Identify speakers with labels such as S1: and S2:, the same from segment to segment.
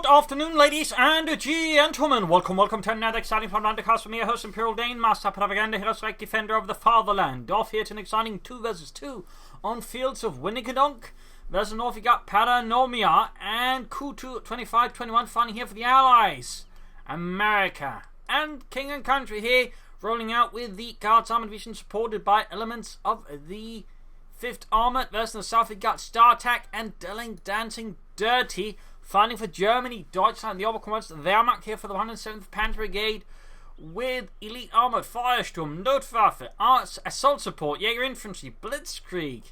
S1: afternoon, ladies and gentlemen. Welcome to another exciting Propagandacast from me, host Imperial Dane, Master Propaganda, Hero Strike Defender of the Fatherland. Off here to an exciting 2 vs 2 on fields of Winnicadunk. Versus North, we got Paranomia and Ku2521 fighting here for the Allies. America and King and Country here, rolling out with the Guards Armored Division supported by elements of the 5th Armored. Versus the South, we got Startac and Dancing Dirty fighting for Germany, Deutschland, the Oberkommandant, the Wehrmacht here for the 107th Panzer Brigade with Elite Armored, Firesturm, Notwaffe, Assault Support, Jaeger Infantry, Blitzkrieg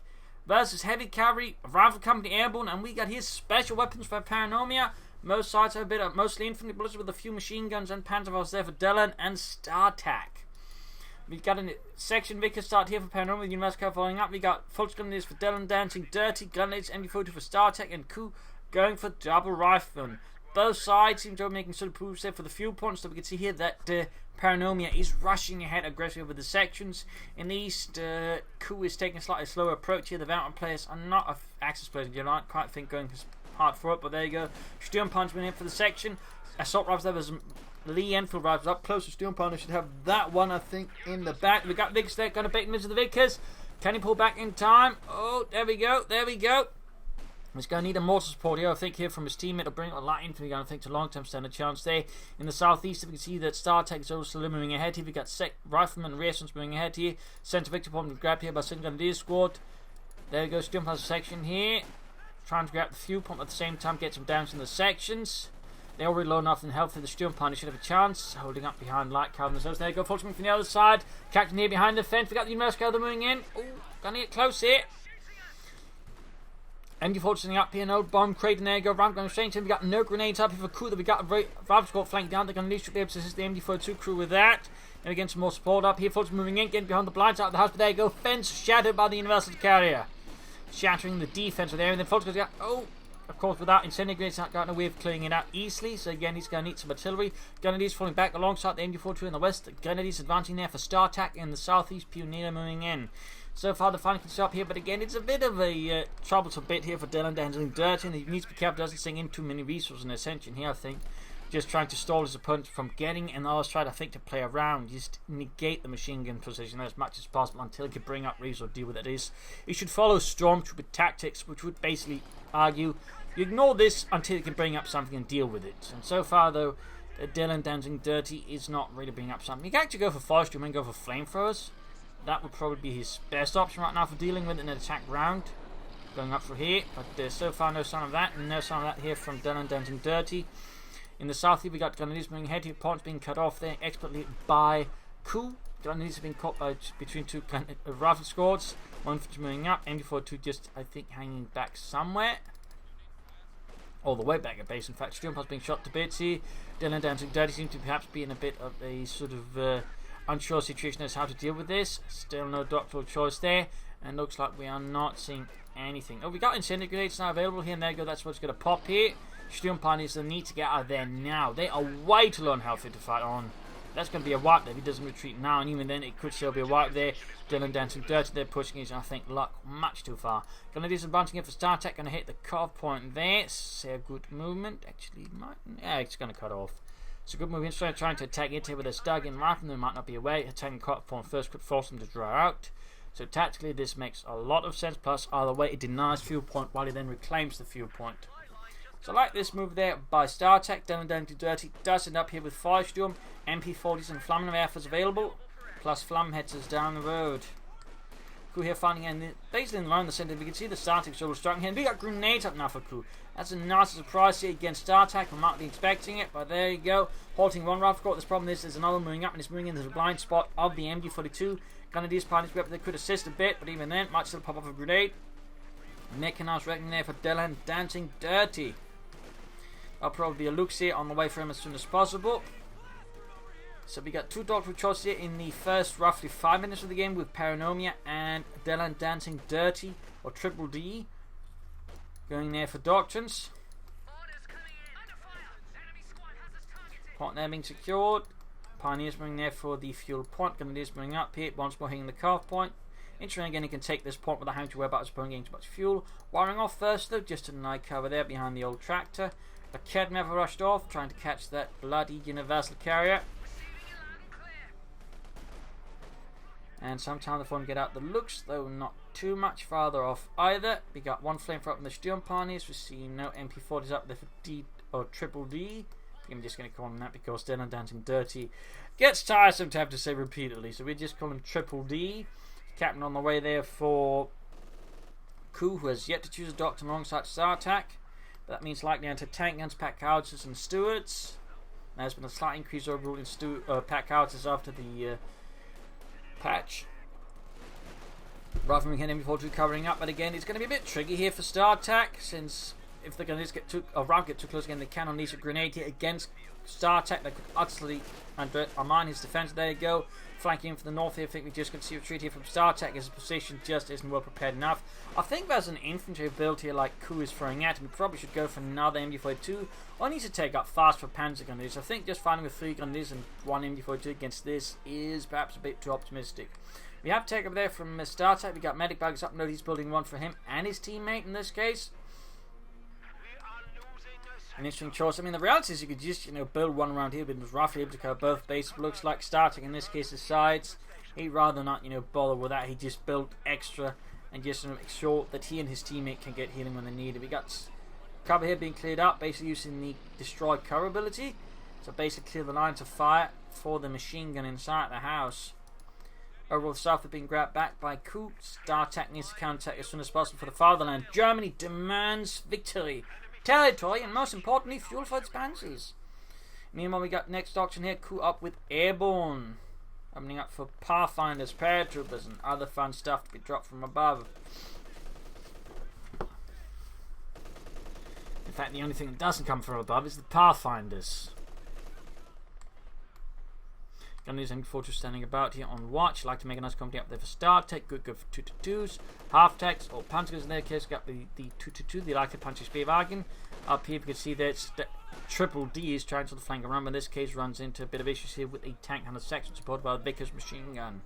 S1: versus Heavy Cavalry, Rifle Company Airborne, and we got here special weapons for Paranomia. Most sides have a bit of mostly infantry bullets with a few machine guns and Panzerfaust there for Dylan and Startac. We got a section Vickers start here for Paranomia with University following up. We got full grenadiers for Dylan, Dancing Dirty, Grenadiers, MD42 for Startac, and Ku going for double rifle. Both sides seem to be making sort of proofs there for the fuel points, so we can see here that Paranomia is rushing ahead aggressively with the sections. In the east, Ku is taking a slightly slower approach here. The Valorant players are not Axis players, you don't quite think going hard for it, but there you go. Sturmpanzer went in for the section. Assault rifles there, there's Lee Enfield rifles up close. Sturmpanzer should have that one, I think, in the back. We got Vickers there, going to bait him into the Vickers. Can he pull back in time? Oh, there we go. He's going to need a mortar support here, I think, here from his teammate. Will bring a light infantry, I think, to long-term stand a chance there. In the southeast, we can see that Startac is also moving ahead here. We've got Riflemen and Reasons moving ahead here. Centre Victor point grabbed here by Second Grenadier Squad. There we go, Sturmpanzer section here. Trying to grab the fuel pump at the same time, get some downs in the sections. They're already low enough in health for the Sturmpanzer, should have a chance. Holding up behind light cavalry. There you go, Fulton from the other side. Captain here behind the fence. We got the University Cavalry moving in. Oh, gonna get close here. MD4 sitting up here, no bomb crate, and there you go. Ramp going straight in. We got no grenades up here for Ku. That we got a rifle squad flanked down. They're going to need to be able to assist the MD42 crew with that. And again, some more support up here. Fulton moving in, getting behind the blinds out of the house. But there you go. Fence shattered by the Universal Carrier, shattering the defense of the area. And then Fulton's got, of course, without incendiary grenades, not got no way of clearing it out easily. So again, he's going to need some artillery. Grenadiers falling back alongside the MD42 in the west. The Grenadiers advancing there for Startac in the southeast. Pioneer moving in. So far, the fighting can stop here, but again, it's a bit of a troublesome bit here for Dylan Dancing Dirty, and he needs to be careful, doesn't sink in too many resources in Ascension here, I think. Just trying to stall his opponent from getting, and always try, I think, to play around. Just negate the machine gun position as much as possible until he can bring up resource, deal with it. He should follow Stormtrooper tactics, which would basically argue you ignore this until you can bring up something and deal with it. And so far, though, Dylan Dancing Dirty is not really bringing up something. He can actually go for Firestorm and go for Flamethrowers. That would probably be his best option right now for dealing with an attack round. Going up for here, but so far no sign of that, and no sign of that here from Dylan Dancing Dirty. In the south here we got Grenadiers moving ahead here, points being cut off there expertly by Ku. Grenadiers have been caught by between two rifle squads. One moving up, MD42 just, I think, hanging back somewhere. All the way back at base. In fact, Sturmpanzer's being shot to bits here. Dylan Dancing Dirty seems to perhaps be in a bit of a sort of unsure situation as how to deal with this. Still no doctoral choice there, and looks like we are not seeing anything. Oh, we got incendiary grenades now available here, and there you go, that's what's going to pop here. Sturmpanzer the need to get out of there now. They are way too low on health to fight on. That's going to be a wipe there if he doesn't retreat now, and even then it could still be a wipe there. Dylan Dancing Dirty, they're pushing his, I think, luck much too far. Grenadiers advancing in for Startac, going to hit the cutoff point there. Say a good movement. Actually, yeah, it's going to cut off. It's a good move in, trying to attack it here with a stag-in rifle. There might not be a way. Attacking cut point first could force them to draw out. So tactically, this makes a lot of sense. Plus, either way, it denies fuel point while he then reclaims the fuel point. So I like this move there by Startac. Dylan Dancing Dirty does end up here with Firestorm, MP40s, and Flammen Rifles available. Plus Flamm heads down the road. Ku here finding in basically around the centre. We can see the Startac sort of strong here. And we got grenades up now for Ku. That's a nice surprise here against Startac. We're not expecting it, but there you go. Halting one rifle squad. This problem is there's another moving up, and it's moving into the blind spot of the MD42. Grenadiers parties they could assist a bit, but even then, might still pop off a grenade. Mechanized wrecking there for Dylan Dancing Dirty. I'll probably be a look here on the way for him as soon as possible. So we got two doctoral choices here in the first roughly 5 minutes of the game with Paranomia and Dylan Dancing Dirty, or TripleD. Going there for doctrines. Point there being secured. Pioneers moving there for the fuel point. Grenadiers moving up here. Once more hitting the cutoff point. Interesting again, he can take this point without having to worry about his opponent getting too much fuel. Wiring off first though, just to deny cover there behind the old tractor. A Ked never rushed off, trying to catch that bloody universal carrier. And sometime the phone get out the looks, though not too much farther off either. We got one flamethrower up in the Sturmparnies. We see no MP40s up there for D or TripleD. I'm just going to call him that because then I'm dancing dirty. Gets tiresome to have to say repeatedly, so we just call him TripleD. Captain on the way there for Ku, who has yet to choose a doctor alongside Startac. But that means likely enter tank guns, pack howitzers, and stewards. There's been a slight increase overall in pack howitzers after the patch. Rather than MB42 covering up, but again, it's going to be a bit tricky here for Startac, since if they're going to get too close again, they can unleash a grenade here against Startac. They could utterly undermine his defense. There you go. Flanking in from the north here. I think we just can see a retreat here from Startac. His position just isn't well prepared enough. I think there's an infantry build here like Ku is throwing at him. We probably should go for another MB42. Or needs to take up fast for panzer gunners. I think just finding with 3 gunners and 1 MB42 against this is perhaps a bit too optimistic. We have take up there from Startac. We got medic bags up. No, he's building one for him and his teammate in this case. An interesting choice. I mean, the reality is you could just, build one around here, but it was roughly able to cover both bases. Looks like Startac in this case the sides. He'd rather not, bother with that. He just built extra and just to make sure that he and his teammate can get healing when they need it. We got cover here being cleared up, basically using the destroy cover ability. So basically clear the lines of fire for the machine gun inside the house. Overall, the south are being grabbed back by Ku. Startac needs to counterattack as soon as possible for the fatherland. Germany demands victory, territory, and most importantly, fuel for its panzers. Meanwhile, we got next auction here, Ku up with Airborne. Opening up for Pathfinders, Paratroopers, and other fun stuff to be dropped from above. In fact, the only thing that doesn't come from above is the Pathfinders. Gunners and Fortress standing about here on watch. Like to make a nice company up there for Startac. Good go for 222s. Half-techs or Panzers in their case. Got the 222, the likely Panzer Speerwagen. Up here, we can see that TripleD is trying to flank around, but in this case runs into a bit of issues here with a tank under section supported by the Vickers machine gun.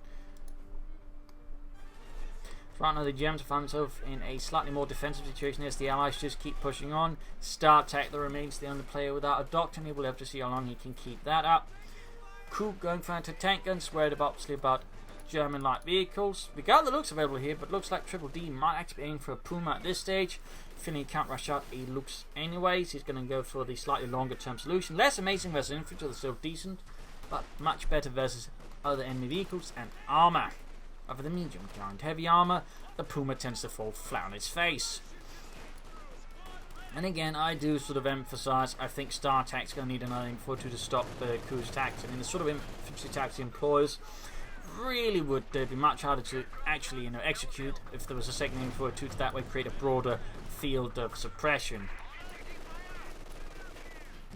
S1: So right now, the Germans find themselves in a slightly more defensive situation as the Allies just keep pushing on. Startac, that remains the only player without a doctor, and we'll have to see how long he can keep that up. Ku going for anti-tank guns, worried obviously about German light vehicles. We got the looks available here, but looks like TripleD might actually be aiming for a Puma at this stage. Finny can't rush out he looks anyways. He's going to go for the slightly longer term solution. Less amazing versus infantry, they're still decent, but much better versus other enemy vehicles and armour. Over the medium kind heavy armour, the Puma tends to fall flat on its face. And again, I do sort of emphasise, I think Startac's going to need another MB42 to stop Ku's tactics. I mean, the sort of infantry tactics he employs really would be much harder to actually execute if there was a second MB42 to that way create a broader field of suppression.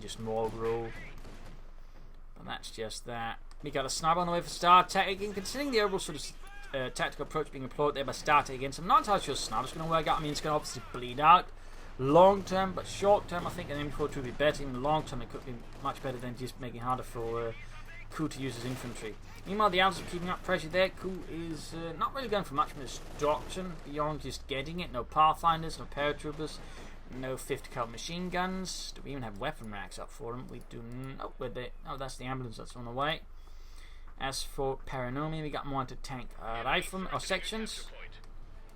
S1: Just more rule. But that's just that. We got a sniper on the way for Startac. Again, considering the overall sort of tactical approach being employed there by Startac against, I'm not entirely sure sniper's going to work out. I mean, it's going to obviously bleed out long term, but short term I think an MB42 would be better. Even long term it could be much better than just making it harder for Ku to use his infantry. Meanwhile, the Allies are keeping up pressure there. Ku is not really going for much from his doctrine beyond just getting it. No Pathfinders, no Paratroopers, no 50 cal machine guns. Do we even have weapon racks up for them? We do not. Oh, that's the ambulance that's on the way. As for Paranomia, we got more anti-tank riflemen or sections.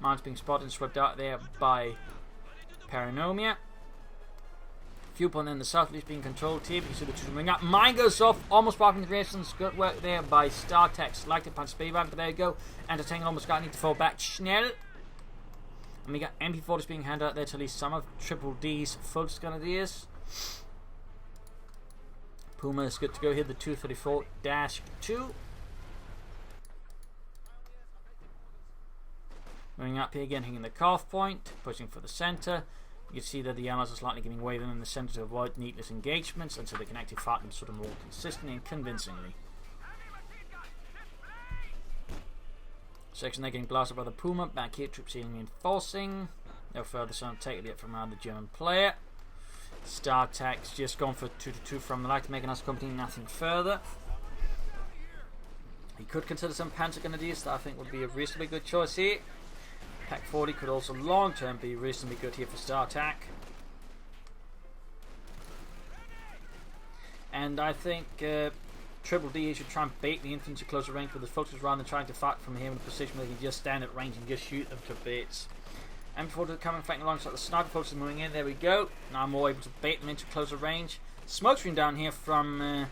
S1: Mine's being spotted and swept out there by Paranomia. Fuel point in the south is being controlled here. You see the two ring up. Mine goes off, almost blocking the resistance. Good work there by Startac. Like the punch speed but there you go. Anti-tank almost got need to fall back. Schnell. And we got MP40s being handed out there to at least some of TripleD's full grenadiers. Puma is good to go here. The 234-2. Moving up here again, hitting the calf point, pushing for the centre. You can see that the Allies are slightly giving way in the centre to avoid needless engagements, and so they can actually fight them sort of more consistently and convincingly. Section they're getting blasted by the Puma. Back here, troops healing reinforcing. No further sign of taking it from around the German player. Startac's just gone for 2-2 from the light to make a nice company, nothing further. He could consider some Panzer Grenadiers that I think would be a reasonably good choice here. Pack 40 could also long term be reasonably good here for Startac. And I think TripleD should try and bait the infantry closer range with his focus rather than trying to fight from here in a position where he can just stand at range and just shoot them to bits. And before they come and flanking alongside the sniper focus is moving in, there we go. Now I'm more able to bait them into closer range. Smoke screen down here from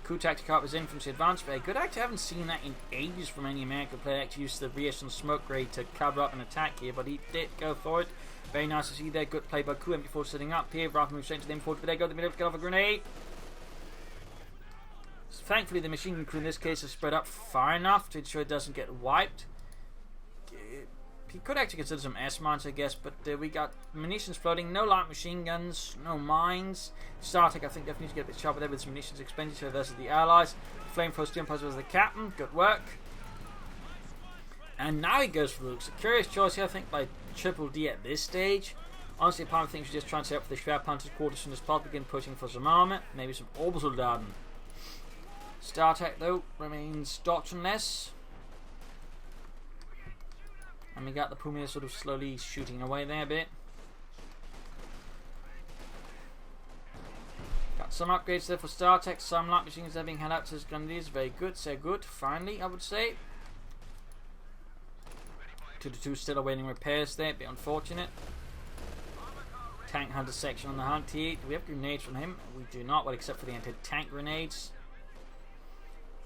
S1: Ku2521 his infantry advance. Very good. I actually haven't seen that in ages from any American player. Actually used the reaction smoke grade to cover up an attack here, but he did go for it. Very nice to see there. Good play by Ku before sitting up here. Rather than move straight to the M4, but there go the middle to get off a grenade. Thankfully, the machine gun crew in this case is spread up far enough to ensure it doesn't get wiped. He could actually consider some S-mines, I guess, but we got munitions floating, no light machine guns, no mines. Startac, I think, definitely needs to get a bit sharper there with his munitions expenditure versus the Allies. Flamethrower steam post was the captain, good work. And now he goes for Luke's. A curious choice here, I think, by TripleD at this stage. Honestly, part of the thing should just try and set up for the Schwer Panzer's quarters as soon as possible, begin pushing for some armor, maybe some Obersoldaten. Startac, though, remains doctrineless. And we got the Puma sort of slowly shooting away there a bit. Got some upgrades there for Startac. Some light machines are being handed out to his grenadiers. Very good, so good. Finally, I would say. 2-2 still awaiting repairs there. A bit unfortunate. Tank hunter section on the hunt here. Do we have grenades from him? We do not, well, except for the anti-tank grenades.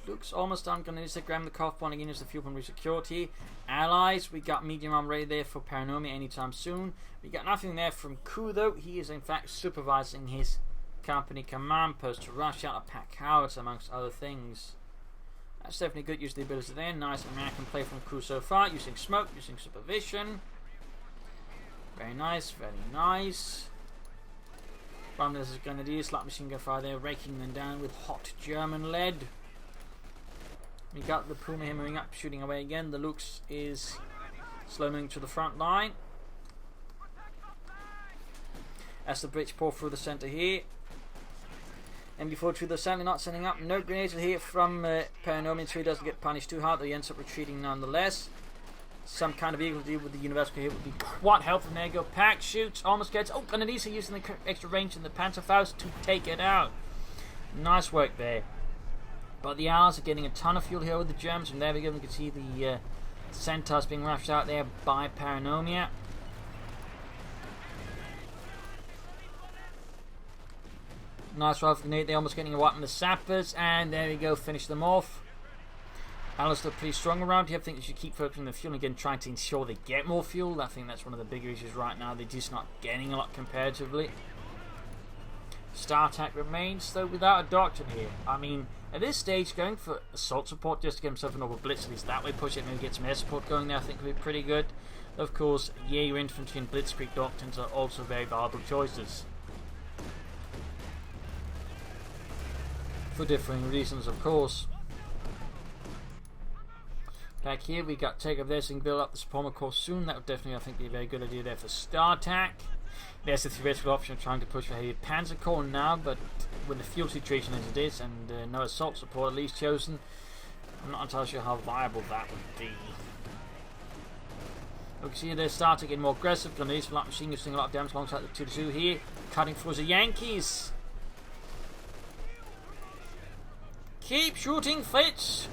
S1: Looks almost done. Gonna use the grab the cough point again as the fuel pump security. Allies, we got medium arm ready there for Paranomia anytime soon. We got nothing there from Ku though. He is in fact supervising his company command post to rush out a pack howards amongst other things. That's definitely good use of the ability there. Nice American play from Ku so far. Using smoke, using supervision. Very nice, very nice. There's his grenadiers, light machine gun fire there, raking them down with hot German lead. We got the Puma here moving up, shooting away again. The Lux is slow moving to the front line. As the British pour through the centre here. And before through the centre, not sending up. No grenades here from Paranomia, so he doesn't get punished too hard, though he ends up retreating nonetheless. Some kind of vehicle to deal with the Universal here would be quite helpful. There you go. Pack shoots, almost gets. Oh, grenadiers are using the extra range in the Panzerfaust to take it out. Nice work there. But the Allies are getting a ton of fuel here with the Germans, and there we go. We can see the Centaurs being rushed out there by Paranomia. Nice rifle grenade. They're almost getting a wipe on the sappers, and there we go. Finish them off. Allies are pretty strong around here. I think you should keep focusing on the fuel and again trying to ensure they get more fuel. I think that's one of the bigger issues right now. They're just not getting a lot comparatively. Startac remains, though, without a doctrine here. I mean, at this stage, going for assault support just to get himself an over blitz, at least that way, push it, maybe get some air support going there, I think would be pretty good. Of course, yeah, your infantry and blitzkrieg doctrines are also very viable choices. For differing reasons, of course. Back here, we got take over there so we can build up the Suprema Corps soon. That would definitely, I think, be a very good idea there for Startac. There's the theoretical option of trying to push for heavy Panzer Corps now, but with the fuel situation as it is and no assault support at least chosen, I'm not entirely sure how viable that would be. We can see they're starting to get more aggressive. Grenadiers for light machine guns doing a lot of damage alongside the 2-2 here, cutting through the Yankees. Keep shooting, Fritz!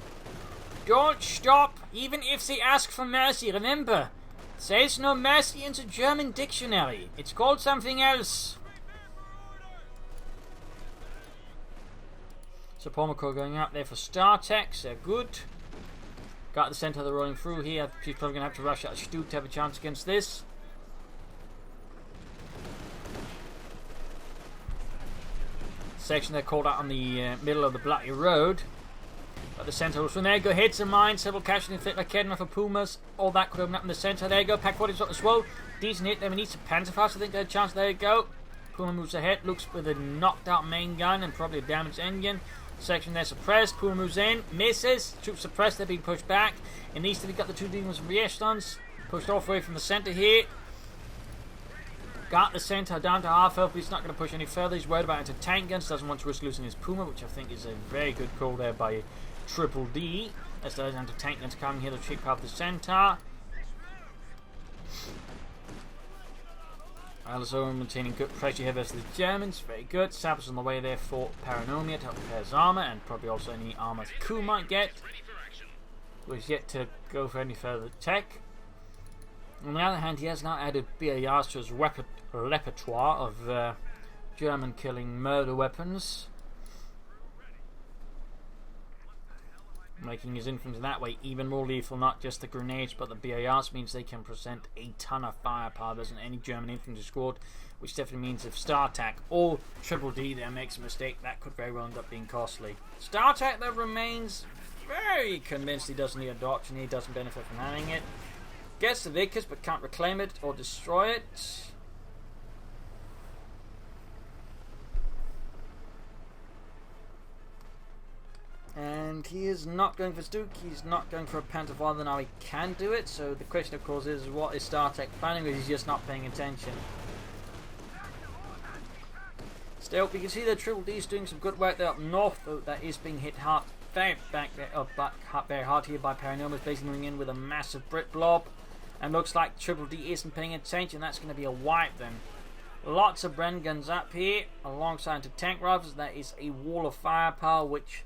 S1: Don't stop, even if they ask for mercy. Remember, there's no mercy in the German dictionary. It's called something else. So Pomako going out there for Startac. They're good. Got the centre, they're rolling through here. She's probably going to have to rush out Stutt to have a chance against this. Section they're called out on the middle of the Bloody Road. But the centre was from there. Go hits and mines. Several casualties inflicted by Kedner for Pumas. All that could open up in the centre. There you go. Pack 40's got the swell. Decent hit. Then we need some Panzerfaust. I think there's a chance. There you go. Puma moves ahead. Looks with a knocked out main gun and probably a damaged engine. Section there suppressed. Puma moves in. Misses. Troops suppressed. They're being pushed back. In the east, we got the two demons and Riestons. Pushed off away from the centre here. Got the centre down to half health, but he's not going to push any further. He's worried about anti-tank guns. Doesn't want to risk losing his Puma, which I think is a very good call there by TripleD. As those anti-tank guns coming here to treat part of the centre. Also maintaining good pressure here versus the Germans. Very good. Sappers on the way there for Paranomia to help repair his armour, and probably also any armour Ku might get. Who is yet to go for any further tech. On the other hand, he has now added BARs to his repertoire of German killing murder weapons, making his influence that way even more lethal. Not just the grenades, but the BARs means they can present a ton of firepower versus any German infantry squad, which definitely means if Startac or TripleD there makes a mistake, that could very well end up being costly. Startac though remains very convinced he doesn't need a doctrine, he doesn't benefit from having it. Gets the Vickers but can't reclaim it or destroy it. And he is not going for Stuke, he's not going for a Panther. Now he can do it, so the question of course is, what is Startac planning, or he's just not paying attention. Still, we can see that TripleD is doing some good work there up north, though that is being hit hard, very hard here by Paranomia, basically moving in with a massive Brit blob. And looks like TripleD isn't paying attention, that's going to be a wipe then. Lots of Bren guns up here, alongside the tank rifles. That is a wall of firepower, which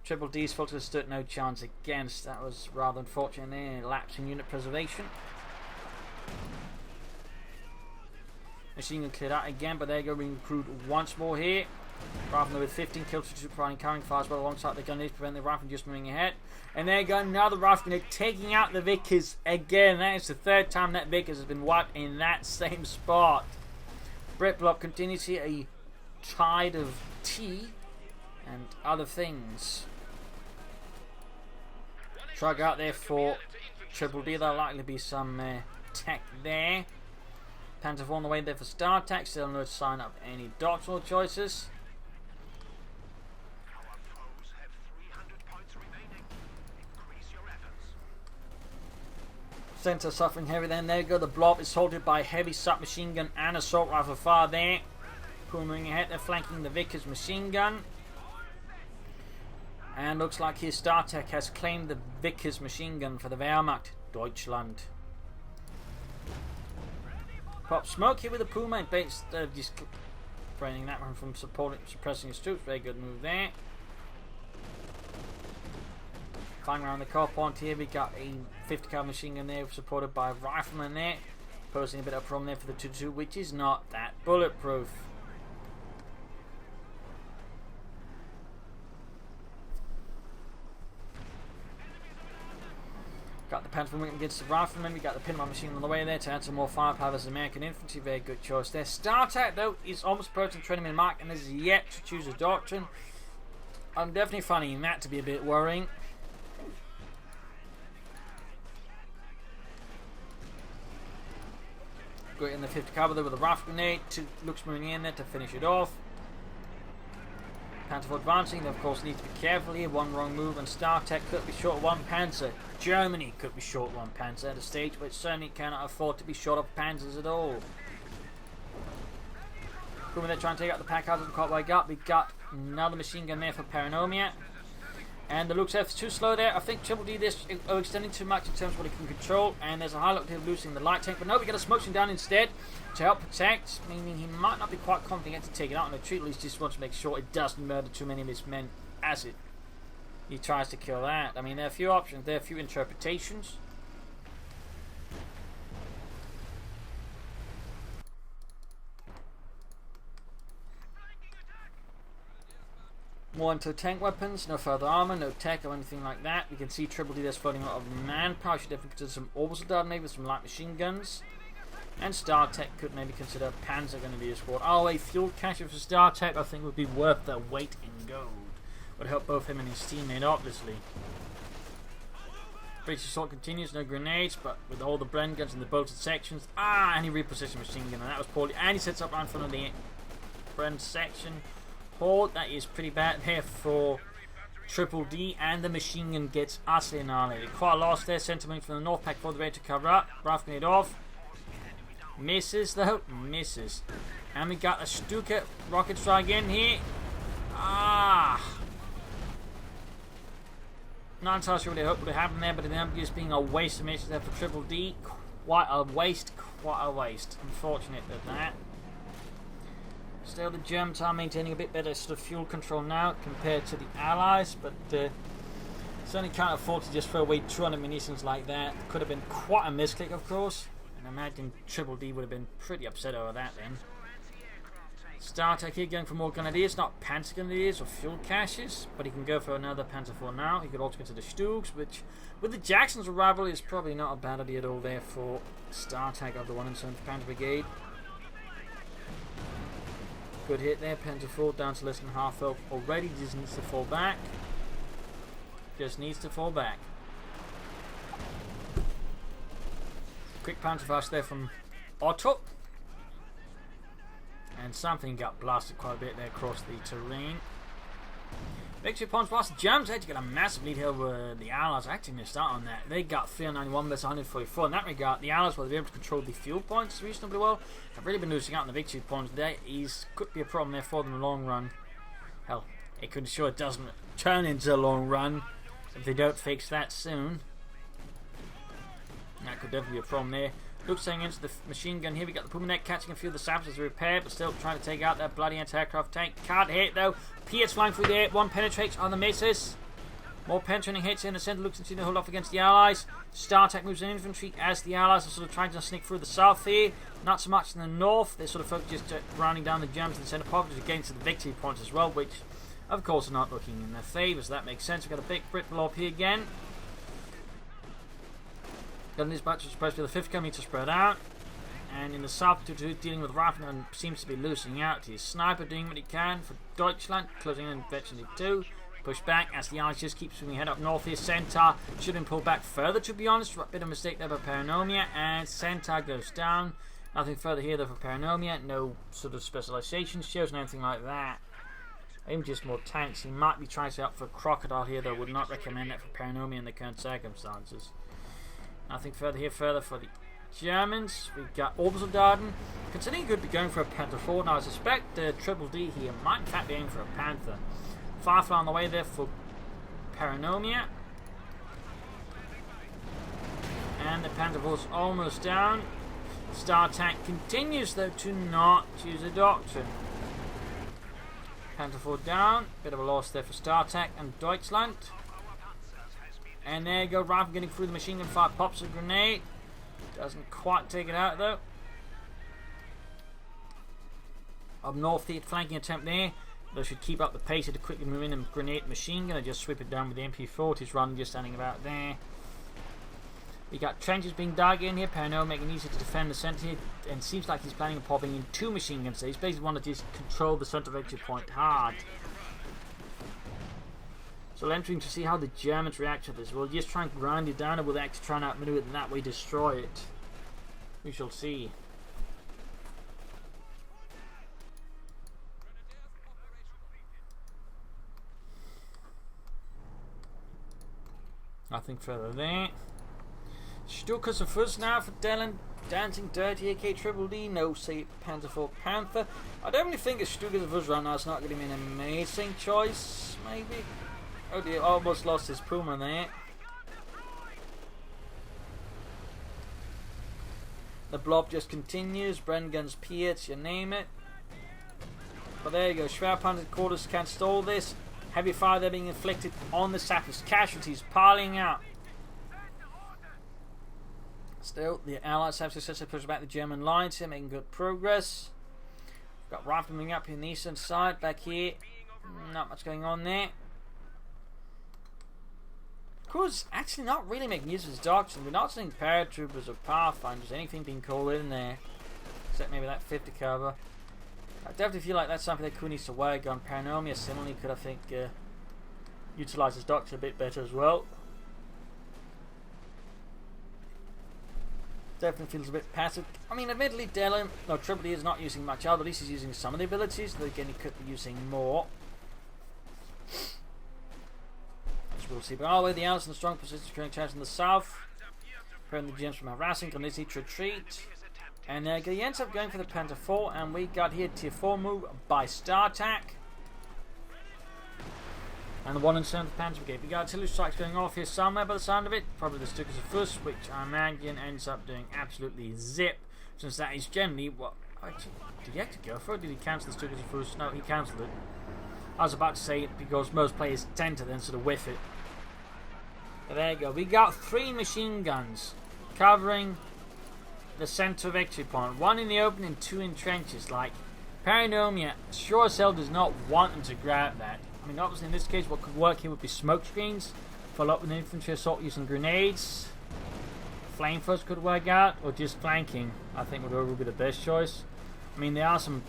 S1: TripleD's folks stood no chance against. That was rather unfortunate there, lapse in unit preservation. Machine gun cleared out again, but there you go, being recruited once more here. Rifleman with 15 kills to providing carrying fire as well alongside the gun is prevent the rifle just moving ahead. And there you go, another rifleman taking out the Vickers again. That is the third time that Vickers has been wiped in that same spot. Britblop continues here, a tide of tea and other things. Shrug out there for TripleD. There'll likely be some tech there. Panther on the way there for Startac. Still no sign of any doctrinal choices. Center suffering heavy then. There you go. The blob is halted by heavy submachine gun and assault rifle fire there. Moving ahead, they're flanking the Vickers machine gun. And looks like here Startac has claimed the Vickers machine gun for the Wehrmacht Deutschland. Pop smoke here with the Puma, based just preventing that one from suppressing his troops. Very good move there. Flying around the car point here, we got a 50 cal machine gun there, supported by a rifleman there, posing a bit of a problem there for the 2-2, which is not that bulletproof. Got the Panther moving against the rifleman. We got the pinball machine on the way there to add some more firepower as American infantry. Very good choice there. Startac though is almost approaching 20-minute mark and is yet to choose a doctrine. I'm definitely finding that to be a bit worrying. Got in the 50 caliber there with a rifle grenade. Looks moving in there to finish it off. Panther advancing, they of course need to be careful here. One wrong move and Startac could be short one Panzer. Germany could be short one Panzer at a stage which certainly cannot afford to be short of Panzers at all. When they're trying to take out the pack out of the quite way got. We got another machine gun there for Paranomia. And the looks F is too slow there. I think TripleD this extending too much in terms of what it can control. And there's a high likelihood of losing the light tank. But no, we got a smoke screen down instead to help protect, meaning he might not be quite confident to take it out on a retreat. At least just wants to make sure it doesn't murder too many of his men as he tries to kill that. I mean, there are a few options, there are a few interpretations. More into tank weapons, no further armor, no tech or anything like that. We can see TripleD there's floating a lot of manpower. Should definitely consider some orbital dart, maybe some light machine guns. And Startac could maybe consider Panzer going to be a squad. Oh, a fuel cache for Startac I think would be worth their weight in gold. Would help both him and his teammate obviously. British assault continues, no grenades, but with all the Bren guns in the bolted sections. And he repositioned machine gun, and that was poorly. And he sets up right in front of the Bren section. That is pretty bad there for TripleD, and the machine gun gets utterly annihilated. Quite a loss there. Sentiment from the North Pack for the way to cover up. Rifle grenade off. Misses though. Misses. And we got a Stuka rocket strike in here. Not entirely sure what I hope would have happened there, but it ended up just being a waste of missions there for TripleD. Quite a waste, Unfortunate at that. Still, the Germans are maintaining a bit better sort of fuel control now compared to the Allies, but certainly can't afford to just throw away 200 munitions like that. Could have been quite a misclick, of course, and I imagine TripleD would have been pretty upset over that then. Startac here going for more grenadiers, not panzer grenadiers or fuel caches, but he can go for another Panzer IV now. He could also consider Stugs, which with the Jackson's arrival is probably not a bad idea at all there for Startac of the 107th Panzer Brigade. Good hit there, Panzer IV down to less than half health already, just needs to fall back. Quick Panzer fast there from Otto. And something got blasted quite a bit there across the terrain. Victory points past the Germans. They had to get a massive lead here over the Allies. I actually missed out on that. They got 391 versus 144. In that regard, the Allies were able to control the fuel points reasonably well. Have really been losing out on the victory points. There could be a problem there for them in the long run. Hell, it could ensure it doesn't turn into a long run if they don't fix that soon. That could definitely be a problem there. Luke's saying into the machine gun here. We got the Pumanek catching a few of the sappers as repair, but still trying to take out that bloody anti-aircraft tank. Can't hit though. Pierce flying through the air. One penetrates on the misses. More penetrating hits in the centre. Luke's continuing to hold off against the Allies. Startac moves in infantry as the Allies are sort of trying to sneak through the south here. Not so much in the north. They're sort of focused just rounding down the Germans in the centre, probably against the victory points as well, which of course are not looking in their favour, so that makes sense. We've got a big Brit blow up here again. Got this batch is supposed to be the 5th kilometre spread out. And in the south, dealing with Raffinger seems to be losing out. His sniper doing what he can for Deutschland, closing in virtually 2. Push back as the Allies just keep swinging head up north here. Centaur should have been pulled back further, to be honest. A bit of a mistake there by Paranomia, and Centaur goes down. Nothing further here though for Paranomia. No sort of specialization shows, anything like that. Even just more tanks. He might be trying to set up for Crocodile here, though. Would not recommend that for Paranomia in the current circumstances. Nothing further here, further for the Germans. We've got Obersoldaten. Considering he could be going for a Panther 4 now, I suspect TripleD here might in fact be aiming for a Panther. Firefly on the way there for Paranomia. And the Panther 4's almost down. Startac continues though to not use a doctrine. Panther 4 down. Bit of a loss there for Startac and Deutschland. And there you go, Rifle getting through the machine gun fire, pops a grenade. Doesn't quite take it out though. Up north, the flanking attempt there. They should keep up the pace to quickly move in and grenade machine gun and just sweep it down with the MP40s running, just standing about there. We got trenches being dug in here. Paranomia making it easy to defend the centre here, and seems like he's planning on popping in 2 machine guns. So he's basically wanted to just control the centre victory point hard. So entering to see how the Germans react to this. We'll just try and grind it down, and we'll actually try and outmaneuver it and that way destroy it. We shall see. Nothing further there. Stukas of Fuzz now for Dylan. Dancing Dirty AK TripleD. No, say Panther 4 Panther. I definitely think a Stukas of Fuzz right now is not going to be an amazing choice, maybe. Oh dear, almost lost his Puma there. The blob just continues. Bren guns, Piets, you name it. But there you go. Schwerpanzer quarters can't stall this. Heavy fire there being inflicted on the sappers. Casualties piling out. Still, the Allies have successfully pushed back the German lines here, making good progress. We've got rifle moving up in the eastern side. Back here, not much going on there. Crew's actually not really making use of his doctrine. We're not seeing paratroopers or pathfinders, anything being called in there. Except maybe that 50 cover. I definitely feel like that's something that Ku needs to work on. Paranomia similarly could, I think, utilise his doctrine a bit better as well. Definitely feels a bit passive. I mean, admittedly, TripleD is not using much out, but at least he's using some of the abilities. Though again, he could be using more. We'll see. But all the way, the Allies in the strong position, securing chance in the south, preventing the Germans from harassing, can easily retreat. And he ends up going for the Panther 4, and we got here tier 4 move by Startac. And the 1 and 7th Panzer Brigade. We got artillery strikes going off here somewhere by the sound of it. Probably the Stukas of Fuss, which I imagine ends up doing absolutely zip, since that is generally what. Actually, did he actually go for it? Did he cancel the Stukas of Fuss? No, he cancelled it. I was about to say it because most players tend to then sort of whiff it. But there you go. We got 3 machine guns covering the centre victory point. 1 in the open and 2 in trenches. Like, Paranomia sure as hell does not want them to grab that. I mean, obviously in this case what could work here would be smoke screens, follow up with infantry assault using grenades. Flamethrowers could work out, or just flanking I think would be the best choice. I mean, there are some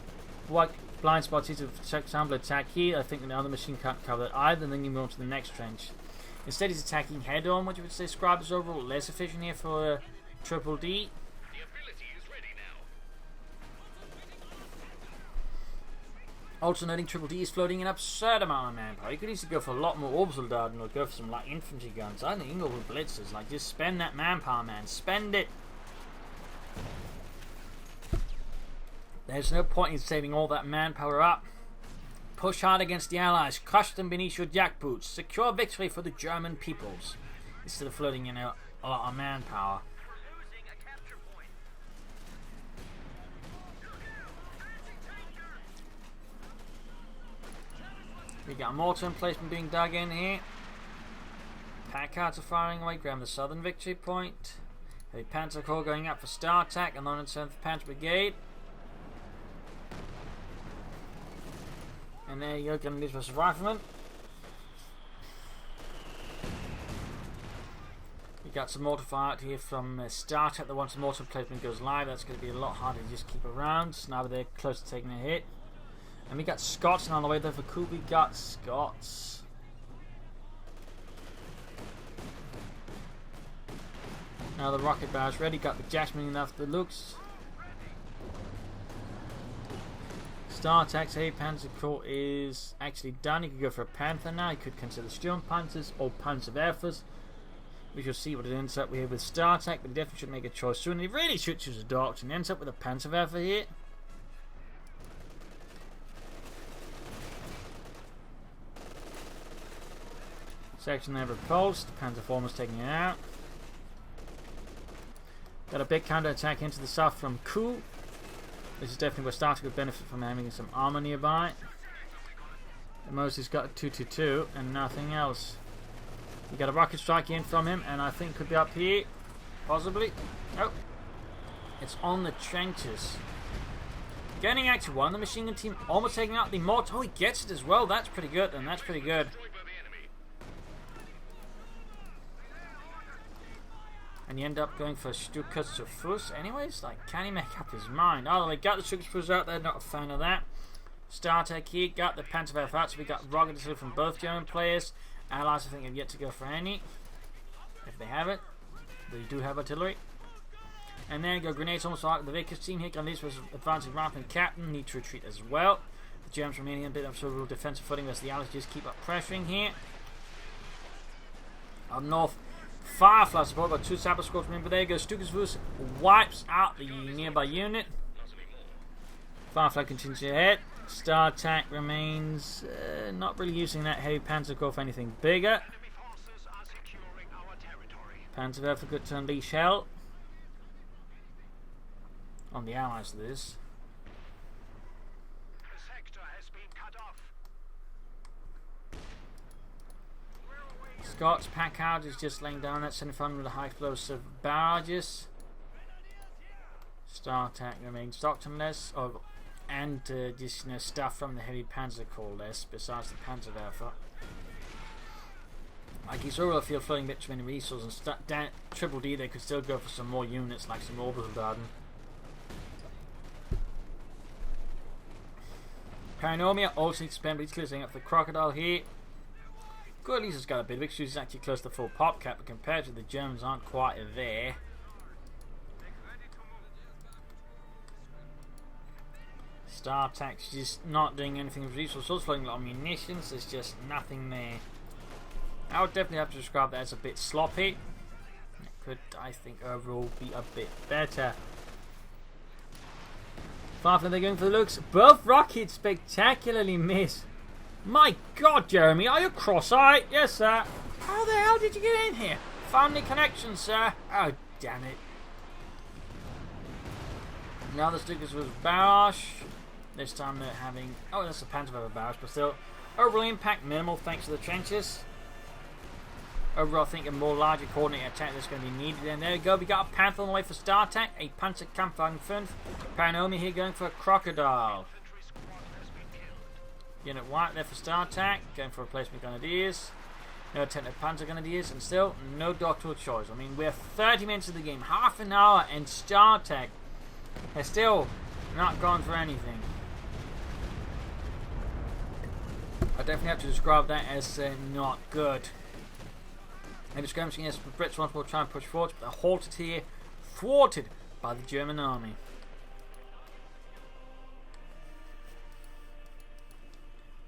S1: blind spots here to example attack here. I think the other machine can't cover that either, and then you move on to the next trench. Instead he's attacking head on, which you would say describe as overall less efficient here for TripleD. Also noting TripleD is floating an absurd amount of manpower. You could easily go for a lot more orbital darting or go for some light infantry guns. I think you can go with blitzers. Like, just spend that manpower, man. Spend it. There's no point in saving all that manpower up. Push hard against the Allies. Crush them beneath your jackboots. Secure victory for the German peoples. Instead of floating in a lot of manpower. We got mortar emplacement being dug in here. Packhards are firing away, grabbing the southern victory point. Heavy Panzer Corps going up for Startac and 107th Panzer Brigade. And there you go, getting these versus riflemen. We got some mortar fire out here from Startac. That once the mortar emplacement goes live, that's going to be a lot harder to just keep around. So now they're close to taking a hit. And we got Scots, and on the way there for Ku, we got Scots. Now the rocket barrage ready, got the Jasmine enough the looks. Startac's Heavy Panzer Corps is actually done. You could go for a Panther now. You could consider Sturmpanzers or Panzerwerfers. We shall see what it ends up with Startac, but he definitely should make a choice soon. He really should choose a Doctrine. Ends up with a Panzerwerfer here. Section there repulsed. Panzerformer's taking it out. Got a big counter attack into the south from Ku. This is definitely where Startac would benefit from having some armor nearby. At most he's got a 222 and nothing else. We got a rocket strike in from him, and I think could be up here. Possibly. Oh. It's on the trenches. Getting actually one. The machine gun team almost taking out the mortar. Oh, he gets it as well. That's pretty good, and that's pretty good. And you end up going for Stukas of Fuss anyways. Like, can he make up his mind? Oh, they got the Stukas of Fuss out there, not a fan of that. Startac here, got the Panzerwerfer out, so we got rocket artillery from both German players. Allies I think have yet to go for any. If they have it. They do have artillery. And then go grenades almost out. The Vickers team here, Gandhi was advancing ramp and captain, need to retreat as well. The Germans remaining a bit of sort of defensive footing as the Allies just keep up pressuring here. Up north, Firefly support, got 2 Sapper squads, but there goes Stukas Fuss, wipes out the nearby unit. Firefly continues ahead. Startac remains not really using that Heavy Panzer Corps for anything bigger. Panzerwerfer good to unleash hell on the Allies of this. Scots Packard is just laying down that center front with the high explosive barrages. Startac remains doctrineless, and just stuff from the Heavy Panzer Corps less, besides the Panzerwerfer. Like, he's overall field floating a bit too many resources, and TripleD they could still go for some more units, like some orbital garden. Paranomia also expand, but he's closing up the Crocodile here. Good, at least it's got a bit of it. He's actually close to full pop cap, but compared to the Germans, aren't quite there. Startac's just not doing anything with resources, also floating a lot of munitions. There's just nothing there. I would definitely have to describe that as a bit sloppy. It could, I think, overall be a bit better. Firefly, they're going for the looks. Both rockets spectacularly miss. My God, Jeremy, are you cross-eyed? Yes, sir. How the hell did you get in here? Family connection, sir. Oh, damn it. Now the stickers was Barrage. This time they're having... Oh, that's a Panther over Barrage, but still. Overall impact minimal thanks to the trenches. Overall, I think a more larger coordinated attack that's going to be needed. And there we go. We got a Panther on the way for Startac. A Panzerkampfwagen 5. Paranomia here going for a Crocodile. Unit white there for Startac. Going for replacement Grenadiers. No attempt at Panzer Grenadiers. And still, no doctoral choice. I mean, we're 30 minutes of the game. Half an hour and Startac has still not gone for anything. I definitely have to describe that as not good. Maybe skirmishing, yes, the Brits once more try and push forward, but they're halted here, thwarted by the German army.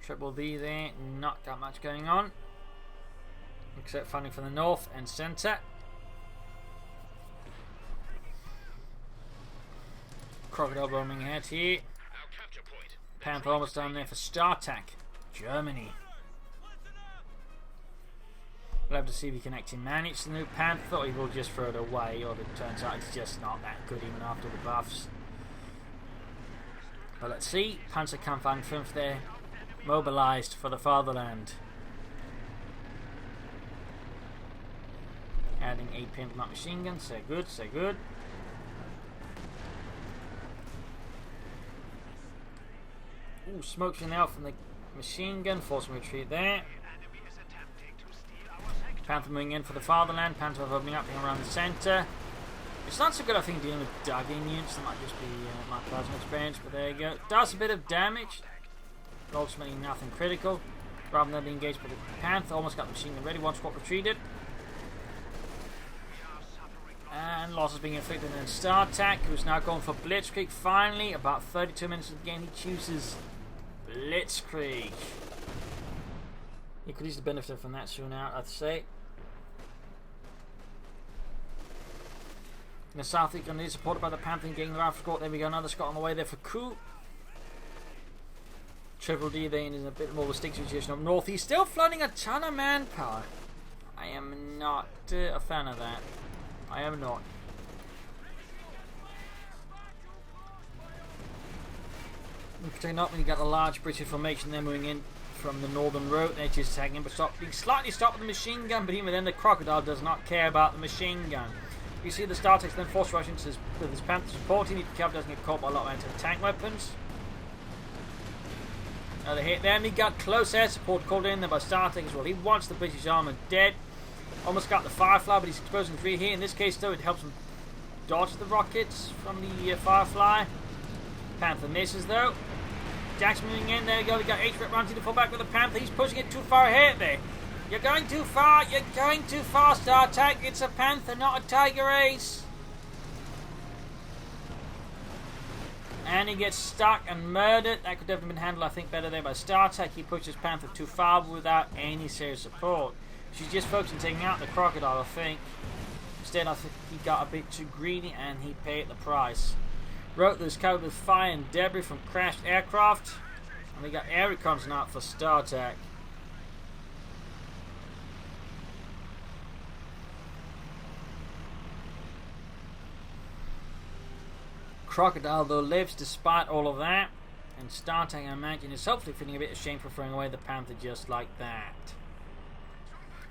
S1: TripleD there, not got much going on, except funding from the north and centre. Crocodile roaming ahead here. Panther almost down there for Startac, Germany. We'll have to see if he can actually manage the new Panther, or he will just throw it away, or it turns out it's just not that good even after the buffs. But let's see. Panzerkampfwagen 5 there, mobilised for the fatherland. Adding a pimp machine gun, so good, so good. Ooh, smoke's in out from the machine gun, forcing retreat there. Panther moving in for the fatherland. Panther moving up and around the centre. It's not so good, I think, dealing with dug-in units. That might just be my personal experience, but there you go. Does a bit of damage, but ultimately nothing critical. Rather than being engaged by the Panther, almost got the machine gun ready. One squad retreated. And losses being inflicted in Startac, who's now going for Blitzkrieg. Finally, about 32 minutes of the game, he chooses Blitzkrieg. He could easily benefit from that soon out, I'd say. In the south, he's going to be supported by the Panther getting the Alpha Squad. There we go, another Scot on the way there for Ku. TripleD then is in a bit more of a stick situation up north. He's still flooding a ton of manpower. I am not a fan of that. I am not. Particularly not when you got a large British formation there moving in from the northern road. They're just attacking him, but being slightly stopped with the machine gun, but even then the Crocodile does not care about the machine gun. You see the Startac then force rush into with his Panther supporting. He doesn't get caught by a lot of anti-tank weapons. Another hit there, and he got close air support called in there by Startac as well. He wants the British armour dead. Almost got the Firefly, but he's exposing 3 here. In this case, though, it helps him dodge the rockets from the Firefly. Panther misses, though. Jackson moving in. There you go. We got H-Rep running to fall back with the Panther. He's pushing it too far ahead there. You're going too far. You're going too far, Startac. It's a Panther, not a Tiger Ace. And he gets stuck and murdered. That could definitely have been handled, I think, better there by Startac. He pushes Panther too far without any serious support. She's just focusing on taking out the Crocodile, I think. Instead, I think he got a bit too greedy and he paid the price. Wrote this covered with fire and debris from crashed aircraft. And we got air recons out for Startac. Crocodile, though, lives despite all of that. And Startac, I imagine, is hopefully feeling a bit ashamed for throwing away the Panther just like that.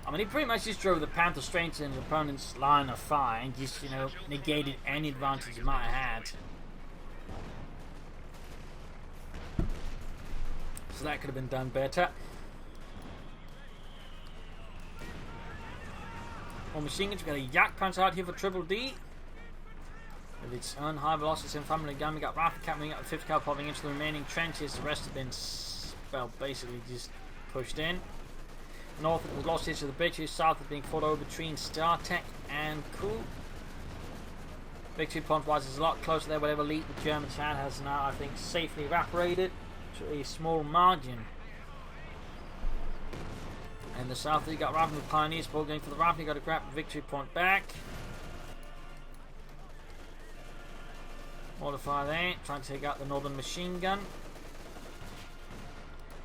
S1: I mean, he pretty much just drove the Panther straight into his opponent's line of fire and just, you know, negated any advantage he might have had. So that could have been done better. More machine guns. We've got a Yak Punch out here for TripleD. With its own high velocity and family gun, we got Rifle Cap moving up the 5th cal popping into the remaining trenches. The rest have been, well, basically just pushed in. North was lost into the bridges, south is being fought over between Startac and Ku. Victory point wise is a lot closer there. Whatever lead the Germans had has now, I think, safely evaporated to a small margin. And the south, you got Rifle with Pioneers ball going for the Rifle. You got to grab the victory point back. Modify there, trying to take out the northern machine gun.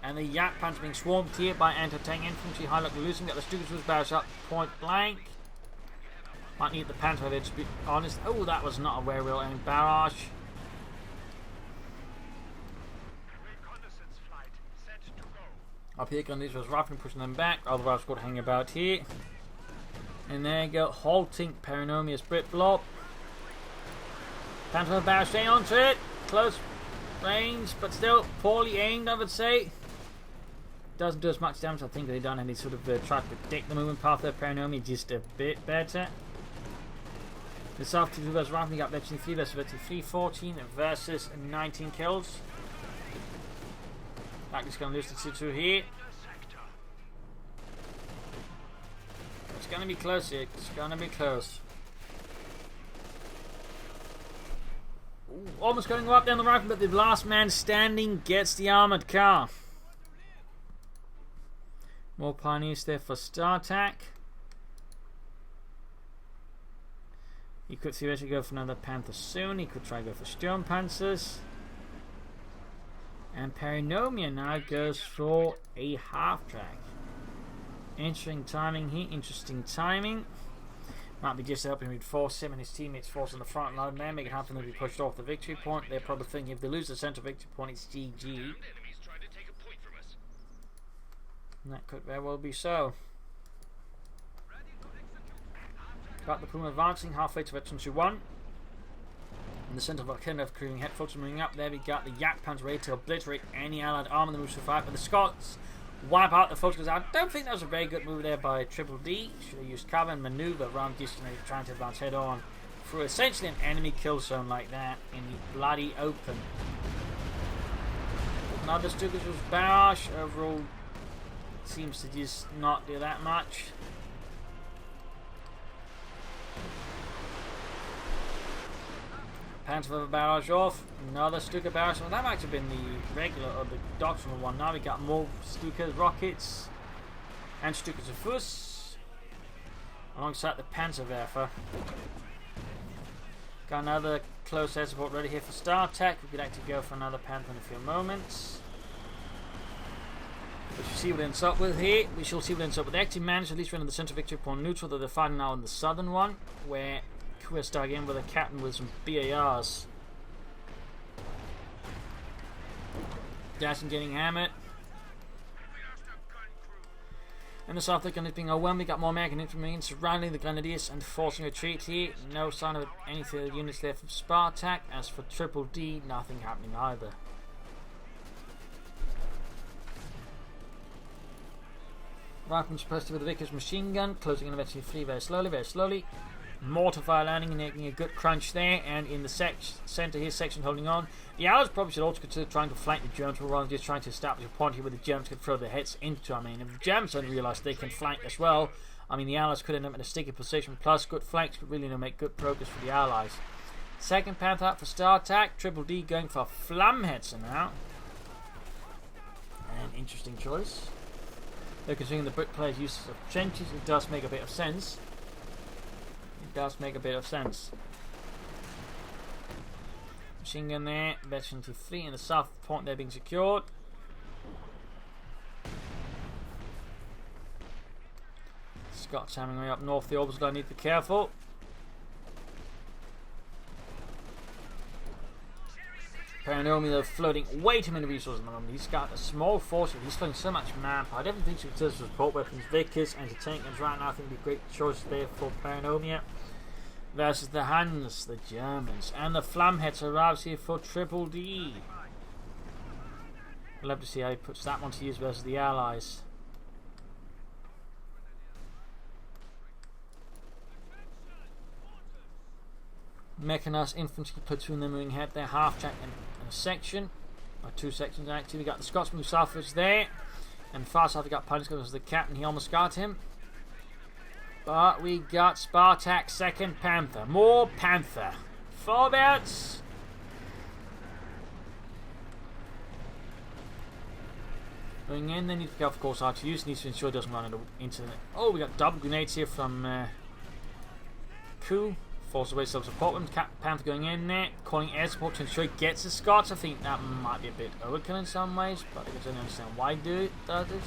S1: And the Yak Panther being swarmed here by anti-tank infantry. Highlight losing. Got the Stukas barrage up point blank. Might need the Panther there, to be honest. Oh, that was not a very well aimed barrage. Up here, Grenadiers was roughly pushing them back. Otherwise, got hanging about here. And there you go, halting Paranomia's Brit Blob. Panther barrage staying onto it. Close range, but still poorly aimed, I would say. Doesn't do as much damage. I think they've done any sort of try to predict the movement path of Paranomia just a bit better. The soft 2 versus roughly got Veteran 3 versus Veteran 314 versus 19 kills. Back is going to lose the 2-2 here. It's going to be close here. It's going to be close. Ooh, almost going up down the rifle, but the last man standing gets the armored car. More pioneers there for Startac. He could theoretically go for another Panther soon. He could try to go for Sturmpanzers. And Paranomia now goes for a half-track. Interesting timing here. Interesting timing. Might be just helping reinforce him and his teammates force on the front line there. Make it happen to be pushed off the victory point. They're probably thinking if they lose the central victory point, it's GG. And that could very well be so. Got the Puma advancing halfway to Veteran 2-1. In the centre of Volcano of Cruising Headforts moving up there, we got the Yak Panther ready to obliterate any allied armour that moves to fight, but the Scots wipe out the Focus. I don't think that was a very good move there by TripleD. Should have used cover and manoeuvre rather than just trying to advance head on through essentially an enemy kill zone like that in the bloody open. Another Stukas was barrage. Overall, seems to just not do that much. Panther of a barrage off. Another Stuka barrage. Well, that might have been the regular or the doctrinal one. Now we got more Stuka rockets and Stukas of Fuss alongside the Panzerwerfer. Got another close air support ready here for Startac. We could actually go for another Panther in a few moments. We shall see what it ends up with here. We shall see what it ends up with. They actually managed at least run in the central victory point neutral, though they're fighting now in the southern one, where we're starting in with a captain with some BARs. Dashing getting hammered. And the south is being overwhelmed. We got more American infantry surrounding the Grenadiers and forcing retreat here. No sign of any further units there from Startac. As for TripleD, nothing happening either. Rifleman suppressed with the Vickers machine gun, closing in eventually 3 very slowly, very slowly. Mortar fire landing and making a good crunch there, and in the centre here, section holding on. The Allies probably should also consider trying to flank the Germans rather than just trying to establish a point here where the Germans could throw their heads into. I mean, if the Germans don't realise they can flank as well, I mean, the Allies could end up in a sticky position, plus good flanks could really make good progress for the Allies. Second Panther out for Startac, TripleD going for Flammetzer now. An interesting choice. Though considering the Brit players' use of trenches, it does make a bit of sense. It does make a bit of sense. Machine gun there, veteran to fleet in the south point there being secured. Scots hammering way up north, the orbitals don't need to be careful. Paranomia floating way too many resources at the moment. He's got a small force, he's floating so much manpower. I don't think he does support weapons, Vickers, anti-tank guns right now. I think it'd be a great choice there for Paranomia. Versus the Hans, the Germans. And the Flammetzer arrives here for TripleD. We'll have to see how he puts that one to use versus the Allies. Mechanized infantry platoon then moving ahead there, half track and a section, or 2 sections actually. We got the Scots move southwards there, and far south we got Punish because the captain, he almost got him. But we got Startac second Panther, more Panther, 4 bouts. Going in, they need to be careful, of course, R2 needs to ensure it doesn't run into the. Oh, we got double grenades here from Force away some support with Panther going in there, calling air support to ensure he gets the Scots. I think that might be a bit overkill in some ways, but I don't understand why he does this.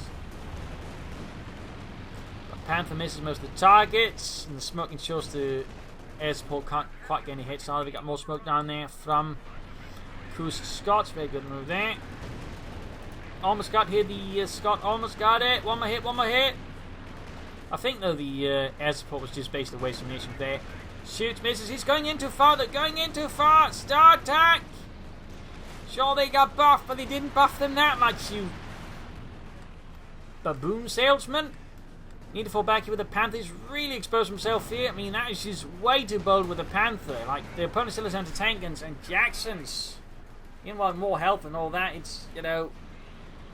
S1: But Panther misses most of the targets, and the smoke ensures the air support can't quite get any hits. Now we got more smoke down there from Ku's Scots. Very good move there. Almost got here, the Scot almost got it. One more hit, one more hit. I think though the air support was just basically wasting munition there. Shoots, misses. He's going in too far. They're going in too far. Startac. Sure, they got buffed, but they didn't buff them that much, you baboon salesman. Need to fall back here with the Panther. He's really exposed himself here. I mean, that is just way too bold with the Panther. Like, the opponent still has anti-tank guns and Jacksons. Even while more health and all that, it's, you know,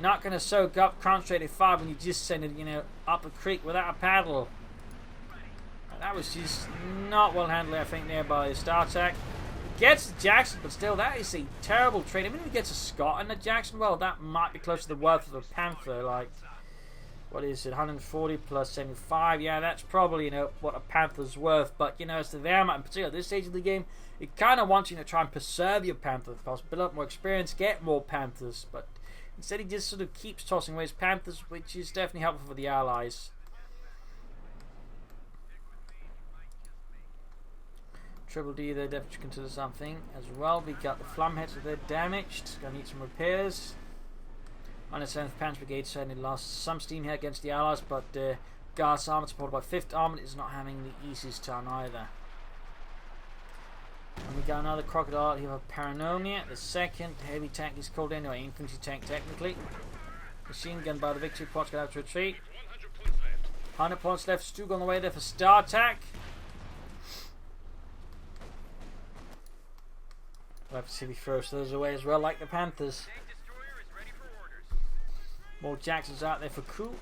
S1: not going to soak up concentrated fire when you just send it, you know, up a creek without a paddle. That was just not well handled, I think, there by Startac. Gets the Jackson, but still, that is a terrible trade. I mean, if he gets a Scot and a Jackson, well, that might be close to the worth of a Panther. Like, what is it, 140 plus 75? Yeah, that's probably, you know, what a Panther's worth. But, you know, it's the Wehrmacht in particular at this stage of the game. It kind of wants you to try and preserve your Panther, of course, build up more experience, get more Panthers. But instead, he just sort of keeps tossing away his Panthers, which is definitely helpful for the Allies. TripleD, they definitely consider something as well. We got the Flamheads, so they're damaged. Gonna need some repairs. On the 7th Panzer Brigade certainly lost some steam here against the Allies, but Guards Armored, supported by 5th Armored, is not having the easiest time either. And we got another Crocodile here for Paranomia. The 2nd heavy tank is called in, or infantry tank technically. Machine gun by the victory points, gonna have to retreat. 100 points left. Stug on the way there for Startac. We'll have to see if he throws those away as well, like the Panthers. More Jacksons out there for Ku.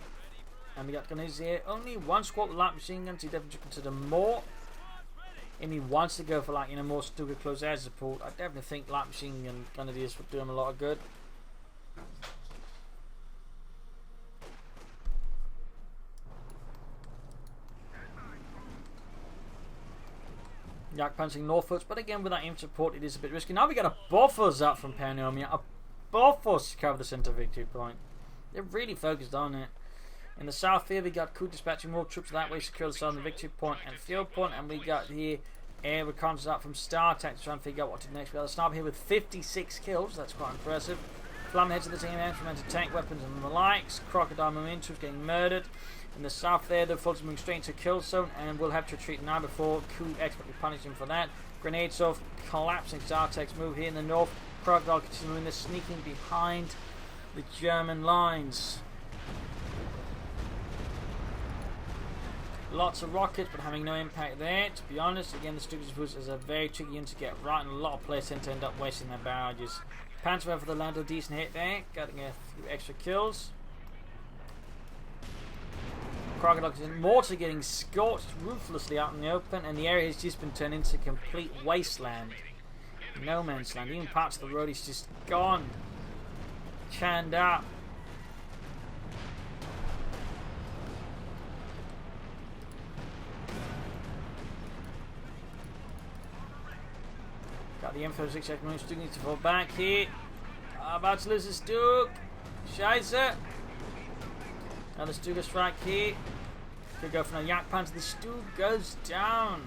S1: And we got gunners here. Only one squad with light machine guns. He definitely should consider more. If he wants to go for, like, you know, more Stuka close air support, I definitely think light machine gun grenadiers would do him a lot of good. Yak punching Northwoods, but again with that aim support it is a bit risky. Now we got a buffers up from Paranomia, a buffers to cover the centre victory point. They're really focused on it. In the south here we got Ku dispatching more troops that way, secure the southern victory point and field point, and we got here air reconnaissance up from Startac to try and figure out what to do next. We got a sniper here with 56 kills, that's quite impressive. Flamheads of the team implemented tank weapons and the likes. Crocodile marine troops getting murdered. In the south there, the forces moving straight into kill zone, and we'll have to retreat now before Ku expertly punish him for that. Grenades off, collapsing Startac's move here in the north. Crocodile continuing this, sneaking behind the German lines. Lots of rockets, but having no impact there. To be honest, again, the Stukas is a very tricky unit to get right, and a lot of players tend to end up wasting their barrages. Panther for the land, a decent hit there, getting a few extra kills. Crocodile is mortar getting scorched ruthlessly out in the open, and the area has just been turned into complete wasteland. No man's land. Even parts of the road is just gone. Churned out. Got the info 6 second Stug needs to fall back here. About to lose the Stug. Scheiße. Another Stuga strike here. Could go for a Yak Punch. The Stug goes down.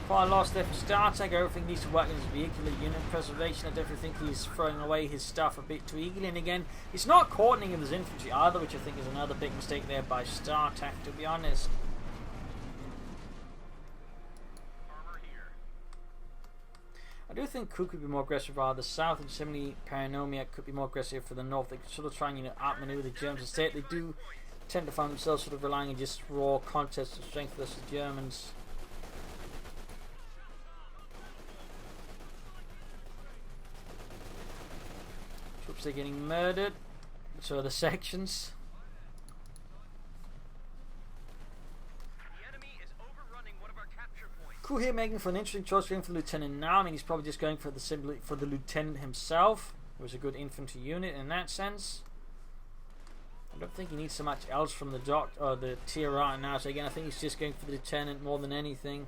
S1: Quite a loss there for Startac. Everything needs to work in his vehicular unit preservation. I definitely think he's throwing away his stuff a bit too eagerly. And again, he's not cordoning of his infantry either, which I think is another big mistake there by Startac, to be honest. I do think Ku could be more aggressive rather the south, and similarly Paranomia could be more aggressive for the north. They could sort of try and, you know, outmaneuver the Germans instead. They do tend to find themselves sort of relying on just raw contests of strength versus the Germans. Troops are getting murdered. So are the sections. Ku here making for an interesting choice, going for the lieutenant now. I mean, he's probably just going for the lieutenant himself. It was a good infantry unit in that sense. I don't think he needs so much else from the tier right now. So again, I think he's just going for the lieutenant more than anything.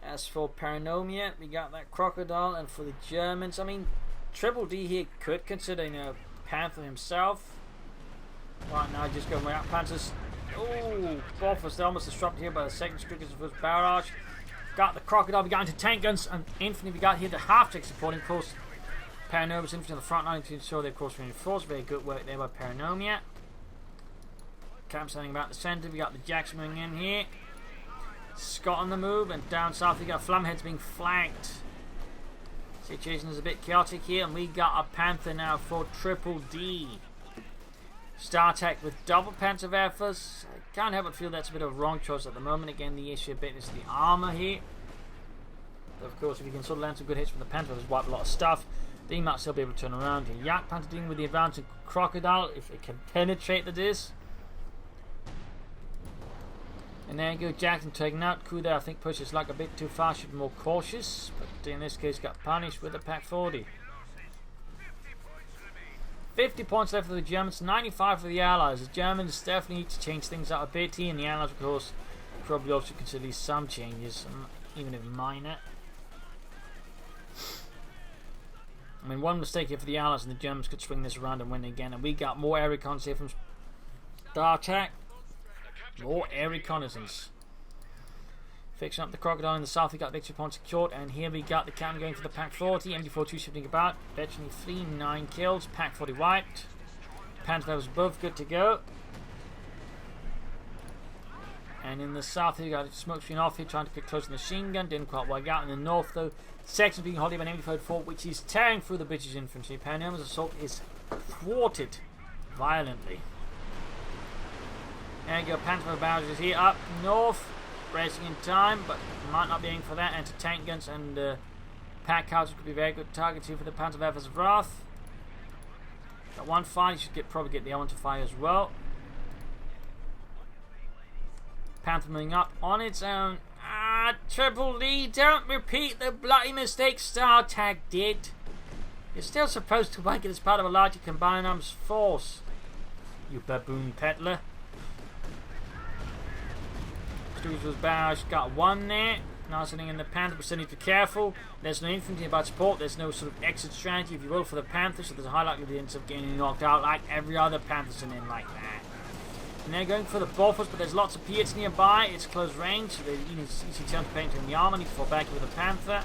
S1: As for Paranomia, we got that crocodile, and for the Germans, I mean, TripleD here could consider, you know, Panther himself. Right now, just going way out. Panthers. Oh, Boffers, they're almost disrupted here by the second Strickers of first barrage. Got the crocodile, we got into tank guns, and infantry we got here the half-tech supporting, of course. Paranomia's infantry on the front line to ensure they're, of course, reinforced. Very good work there by Paranomia. Camp standing about the centre, we got the Jacks moving in here. Scott on the move, and down south we got Flamheads being flanked. Situation is a bit chaotic here, and we got a Panther now for TripleD. Startac with double Panzerwerfers. I can't help but feel that's a bit of a wrong choice at the moment. Again, the issue a bit is the armour here. But of course, if you can sort of land some good hits from the Panther, just wipe a lot of stuff. They might still be able to turn around here. Yak Panther dealing with the advantage of Crocodile if it can penetrate the disc. And there you go, Jackson taking out. Ku there, I think, pushes like a bit too far, should be more cautious. But in this case, got punished with a Pack 40. 50 points left for the Germans, 95 for the Allies. The Germans definitely need to change things up a bit here, and the Allies, of course, probably also consider some changes, even if minor. I mean, one mistake here for the Allies, and the Germans could swing this around and win again. And we got more air recons here from Startac. More air reconnaissance. Fixing up the crocodile in the south, we got victory point secured, and here we got the cannon going for the Pack 40. MD42 shifting about, eventually flee, 9 kills, Pack 40 wiped. Panther was above, good to go. And in the south, we got a smoke screen off here, trying to get close to the machine gun, didn't quite work out. In the north, though, sections being held by an MD44, which is tearing through the British infantry. Paranomia's assault is thwarted violently. There you go, Panther barrages here up north. Racing in time, but might not be aiming for that. Anti-tank guns and pack houses could be very good targets here for the Panzerwerfer's Wrath. Got one fire, you should probably get the other one to fire as well. Panther moving up on its own. TripleD, don't repeat the bloody mistake Startac did. You're still supposed to work it as part of a larger combined arms force, you baboon peddler. Was barrage, got one there. Now sitting in the Panther, but still need to be careful. There's no infantry about support, there's no sort of exit strategy, if you will, for the Panther, so there's a high likelihood of getting knocked out like every other Panther's in like that. And they're going for the Buffers, but there's lots of Piets nearby. It's close range, so they easy turn to paint in the armor, need to fall back with the Panther.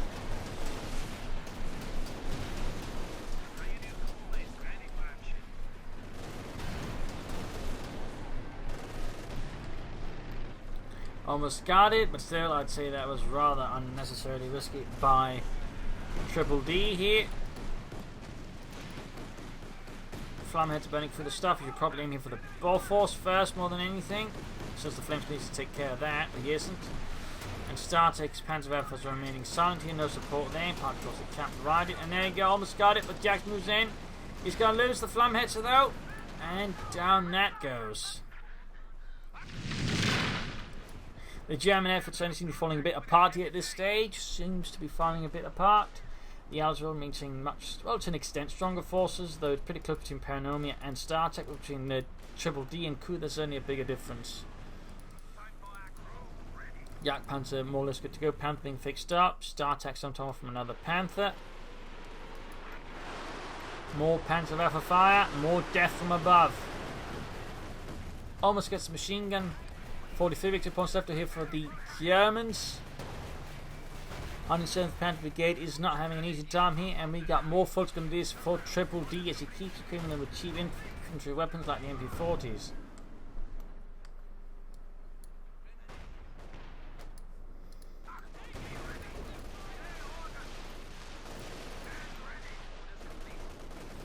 S1: Almost got it, but still I'd say that was rather unnecessarily risky by TripleD here. Flamheads are burning through the stuff. You should probably aim here for the Bofors first more than anything, since the Flames needs to take care of that, but he isn't. And Startac's Panzerwerfers are remaining silent here, no support there. Part across the cap to ride it, and there you go, almost got it, but Jack moves in. He's going to lose the Flameheads though, and down that goes. The German efforts seem to be falling a bit apart here at this stage. Seems to be falling a bit apart. The Allies are maintaining much, well, to an extent, stronger forces, though it's pretty close between Paranomia and Startac. Between the TripleD and Ku, there's only a bigger difference. Yak Panther more or less good to go. Panther being fixed up. Startac sometime from another Panther. More Panzerwerfer fire. More death from above. Almost gets the machine gun. 43 victory points left here for the Germans. 107th Panther Brigade is not having an easy time here, and we got more faults going to do this for TripleD as he keeps equipping them with cheap infantry weapons like the MP40s.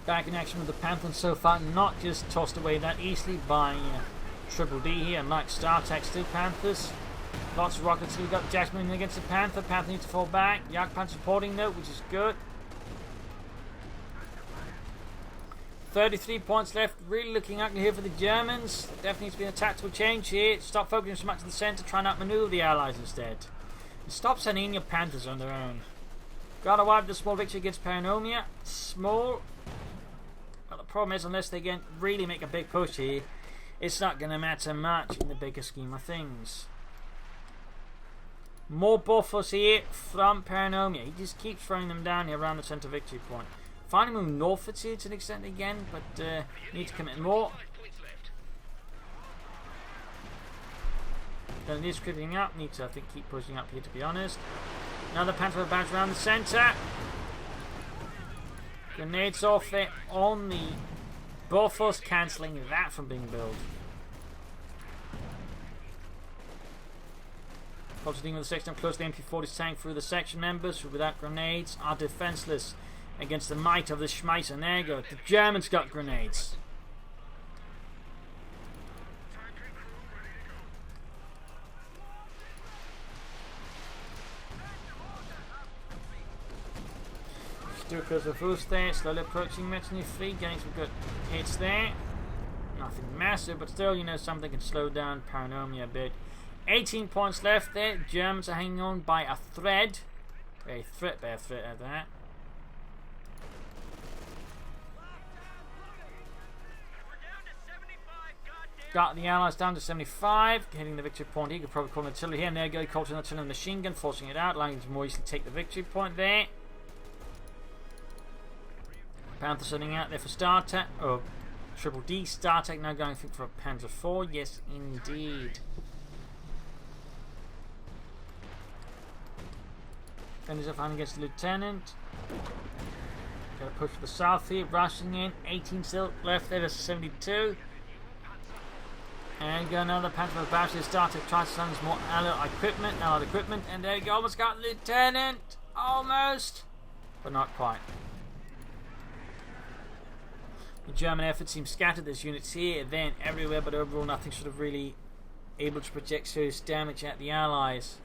S1: Back in action with the Panther, and so far not just tossed away that easily by TripleD here, unlike Startac, still Panthers. Lots of rockets. We've got Jackson against the Panther. Panther needs to fall back. Yak Panther supporting though, which is good. 33 points left. Really looking ugly here for the Germans. There definitely needs to be a tactical change here. Stop focusing so much in the centre. Try and outmaneuver the Allies instead. And stop sending in your Panthers on their own. Gotta wipe the small victory against Paranomia. Small. But the problem is, unless they can really make a big push here, it's not going to matter much in the bigger scheme of things. More buffers here from Paranomia. He just keeps throwing them down here around the centre victory point. Finally moving northwards here to an extent again, but need to commit more. Then it is creeping up. Need to, I think, keep pushing up here, to be honest. Another Panther bounce around the centre. Grenades off there on the buffers, cancelling that from being built. Dealing with the section up close, the MP40 tank through the section members who without grenades are defenceless against the might of the Schmeiss. And there you go, the Germans got grenades. Stukas of Rus there, slowly approaching Metzner 3, getting some good hits there. Nothing massive, but still, you know, something can slow down Paranomia a bit. 18 points left there. Germans are hanging on by a thread. Very threadbare thread at that. Got the Allies down to 75, hitting the victory point. He could probably call an artillery here, and there you go, Colton artillery machine gun, forcing it out, allowing him to more easily take the victory point there. Panther sitting out there for Startac, or TripleD. Startac now going for a Panzer IV, yes indeed. Then he's up against the Lieutenant. Got to push for the south here, rushing in. 18 still left there to 72. And got another Panther Bash. Startac tries to send more allied equipment. And there you go, almost got Lieutenant. Almost. But not quite. The German effort seems scattered. There's units here, then everywhere, but overall nothing sort of really able to project serious damage at the Allies.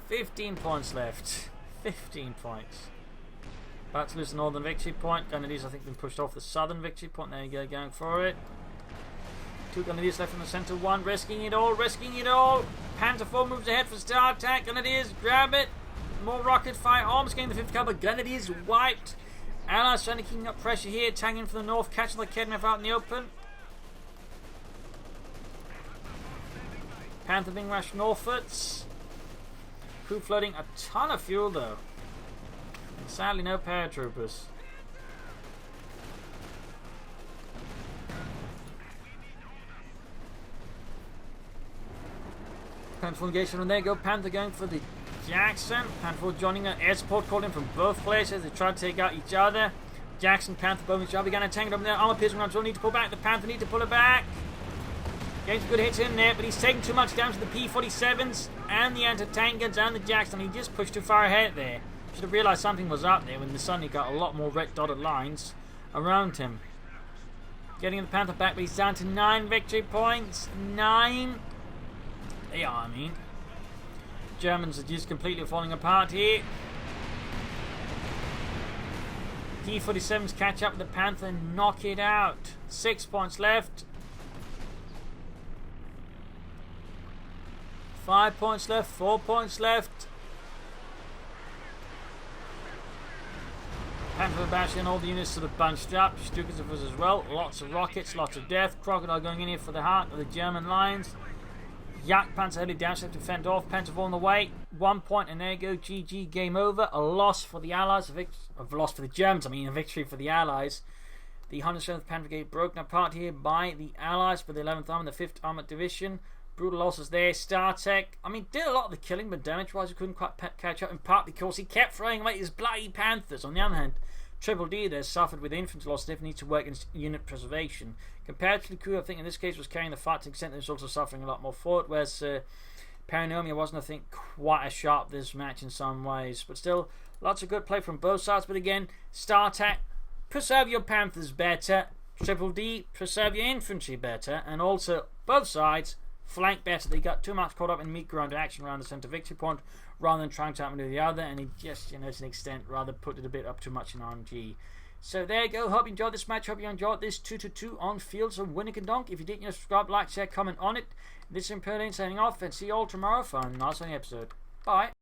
S1: 15 points left. 15 points. About to lose the northern victory point. Grenadiers, I think, been pushed off the southern victory point. There you go, going for it. 2 Grenadiers left in the centre. 1 risking it all, Panzer IV moves ahead for Startac. Grenadiers, grab it. More rocket fire. Almost getting the 5th cover. Grenadiers wiped. Allies trying to keep up pressure here. Tanking from the north, catching the Kednev out in the open. Panther being rushed northwards. Crew floating a ton of fuel though. And sadly no paratroopers. Panther engagement, and there you go. Panther going for the Jackson. Panther joining an air support called in from both places. They try to take out each other. Jackson, Panther both each other. Began to tank it up in there. Armor piercing rounds. Need to pull back. The Panther need to pull it back. Getting some good hits in there, but he's taking too much down to the P-47s and the anti-tank guns and the Jackson. He just pushed too far ahead there. Should have realised something was up there when the suddenly got a lot more red dotted lines around him. Getting the Panther back, but he's down to 9 victory points. 9. They are, I mean. Germans are just completely falling apart here. P-47s catch up with the Panther and knock it out. 6 points left. 5 points left, 4 points left. Panther bashing all the units sort of bunched up. Stukas of us as well. Lots of rockets, lots of death. Crocodile going in here for the heart of the German lines. Yak Panzer headed down, so have to fend off. Panther on the way. 1 point, and there you go. GG, game over. A loss for the Allies. A loss for the Germans. I mean, a victory for the Allies. The 107th Panther Brigade broken apart here by the Allies for the 11th Armored, the 5th Armored Division. Brutal losses there. Startac, I mean, did a lot of the killing, but damage-wise, he couldn't quite catch up, in part because he kept throwing away his bloody Panthers. On the other hand, TripleD there suffered with infantry loss, definitely needs to work against unit preservation. Compared to the Ku, I think in this case was carrying the fight to the extent that he was also suffering a lot more for it, whereas Paranomia wasn't, I think, quite as sharp this match in some ways. But still, lots of good play from both sides. But again, Startac, preserve your Panthers better. TripleD, preserve your infantry better. And also, both sides, flank better. They got too much caught up in meat grinder action around the centre victory point rather than trying to outmaneuver the other, and he just, you know, to an extent, rather put it a bit up too much in RNG. So there you go. Hope you enjoyed this match. Hope you enjoyed this 2-2 on Fields of Winnipeg. If you did, subscribe, like, share, comment on it. This is Imperial signing off, and see you all tomorrow for a nice episode. Bye.